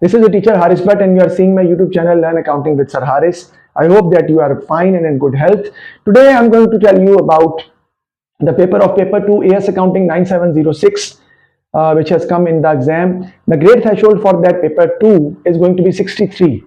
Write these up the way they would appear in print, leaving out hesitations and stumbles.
This is the teacher Haris Bhatt, and you are seeing my YouTube channel Learn Accounting with Sir Haris. I hope that you are fine and in good health. Today I'm going to tell you about the paper of paper 2 AS Accounting 9706, which has come in the exam. The grade threshold for that paper 2 is going to be 63.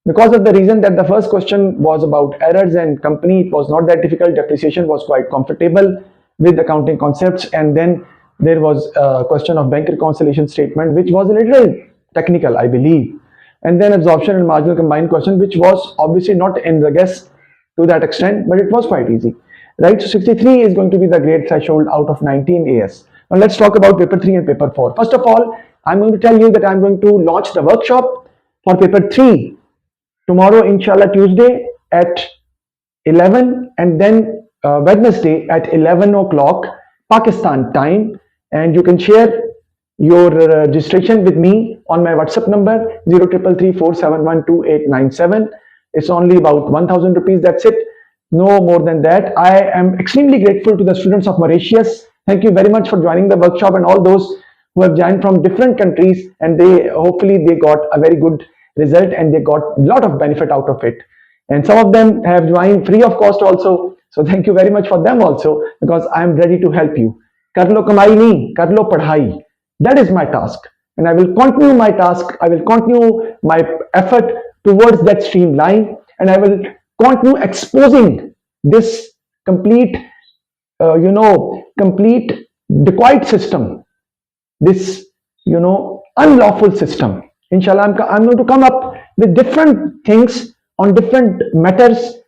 Because of the reason that the first question was about errors and company, it was not that difficult. Depreciation was quite comfortable with accounting concepts, and then there was a question of bank reconciliation statement, which was a little technical, I believe, and then absorption and marginal combined question, which was obviously not in the guess to that extent, but it was quite easy, right? So 63 is going to be the grade threshold out of 19 AS. Now let's talk about paper 3 and paper 4. First of all, I'm going to tell you that I'm going to launch the workshop for paper 3 tomorrow, inshallah, Tuesday at 11, and then Wednesday at 11 o'clock Pakistan time. And you can share your registration with me on my WhatsApp number 0333471287. It's only about 1000 rupees, that's it, no more than that. I am extremely grateful to the students of Mauritius. Thank you very much for joining the workshop, and all those who have joined from different countries, and they hopefully they got a very good result and they got a lot of benefit out of it. And some of them have joined free of cost also, so thank you very much for them also, because I am ready to help you. Kar lo kamai nahi, kar lo padhai. That is my task, and I will continue my task. I will continue my effort towards that streamline, and I will continue exposing this complete complete dacoit system, this unlawful system. Inshallah, I'm going to come up with different things on different matters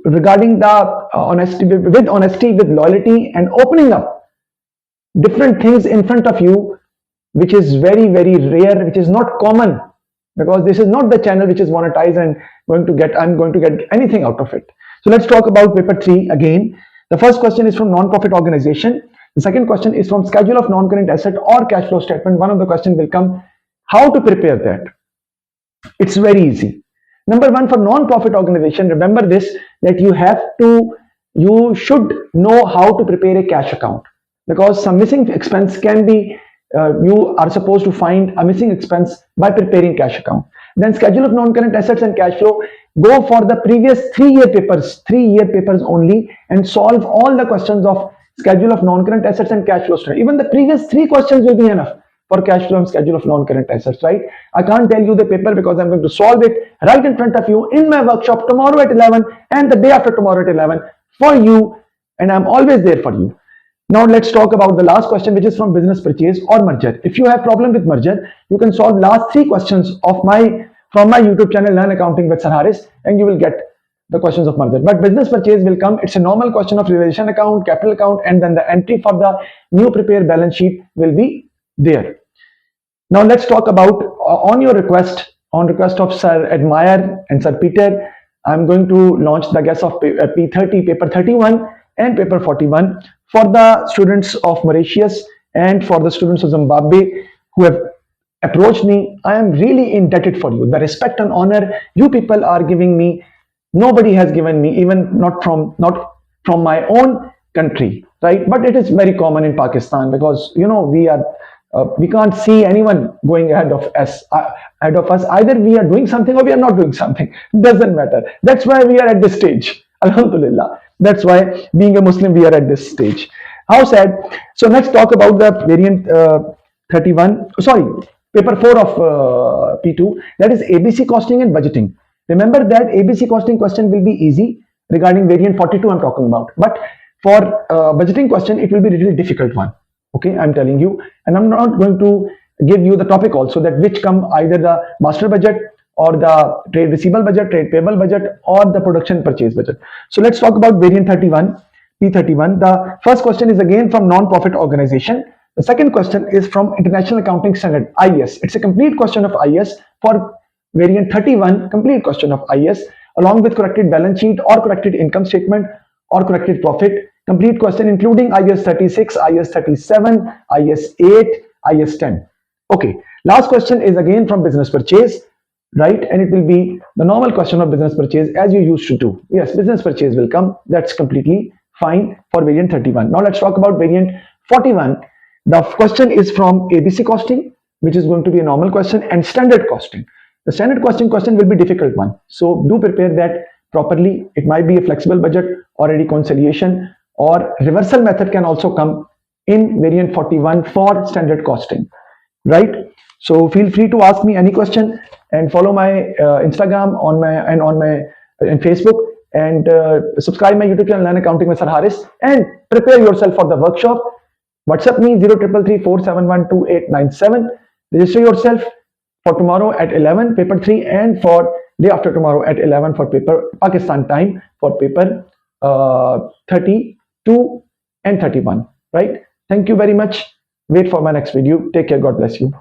regarding the honesty, with loyalty, and opening up different things in front of you, which is very, very rare, which is not common, because this is not the channel which is monetized and I'm going to get anything out of it. So let's talk about paper 3 again. The first question is from non-profit organization. The second question is from schedule of non-current asset or cash flow statement. One of the questions will come, how to prepare that. It's very easy. Number one, for non-profit organization, remember this, that you should know how to prepare a cash account, because some missing expense can be, you are supposed to find a missing expense by preparing cash account. Then schedule of non-current assets and cash flow, go for the previous 3-year papers only, and solve all the questions of schedule of non-current assets and cash flow. Even the previous 3 questions will be enough for cash flow and schedule of non-current assets, right? I can't tell you the paper because I'm going to solve it right in front of you in my workshop tomorrow at 11 and the day after tomorrow at 11 for you, and I'm always there for you. Now let's talk about the last question, which is from business purchase or merger. If you have problem with merger, you can solve last 3 questions of from my YouTube channel Learn Accounting with Sir Haris, and you will get the questions of merger. But business purchase will come. It's a normal question of realization account, capital account, and then the entry for the new prepared balance sheet will be there. Now let's talk about on request of Sir Admire and Sir Peter, I'm going to launch the guess of P30, paper 31 and paper 41 for the students of Mauritius and for the students of Zimbabwe who have approached me. I am really indebted for you. The respect and honor you people are giving me, nobody has given me, even not from my own country, right? But it is very common in Pakistan, because we can't see anyone going ahead of us. Either we are doing something or we are not doing something. Doesn't matter. That's why we are at this stage. Alhamdulillah. That's why, being a Muslim, we are at this stage. How sad. So let's talk about the variant 31. Sorry, paper 4 of P2. That is ABC costing and budgeting. Remember that ABC costing question will be easy. Regarding variant 42, I'm talking about. But for budgeting question, it will be a really difficult one. Okay, I'm telling you, and I'm not going to give you the topic also, that which come either the master budget or the trade receivable budget, trade payable budget, or the production purchase budget. So let's talk about variant 31, P31. The first question is again from non-profit organization. The second question is from International Accounting Standard, IS. It's a complete question of IS for variant 31, complete question of IS, along with corrected balance sheet or corrected income statement or corrected profit. Complete question including IS 36, IS 37, IS 8, IS 10. Okay, last question is again from business purchase, right? And it will be the normal question of business purchase as you used to do. Yes, business purchase will come. That's completely fine for variant 31. Now let's talk about variant 41. The question is from ABC costing, which is going to be a normal question, and standard costing. The standard costing question will be difficult one. So do prepare that properly. It might be a flexible budget or a reconciliation, or reversal method can also come in variant 41 for standard costing, right? So feel free to ask me any question, and follow my Instagram on my and Facebook, and subscribe my YouTube channel Learn Accounting with Sir Haris, and prepare yourself for the workshop. WhatsApp me 03334712 Register yourself for tomorrow at 11 paper 3, and for day after tomorrow at 11 for paper Pakistan time for paper 32 and 31, right? Thank you very much. Wait for my next video. Take care. God bless you.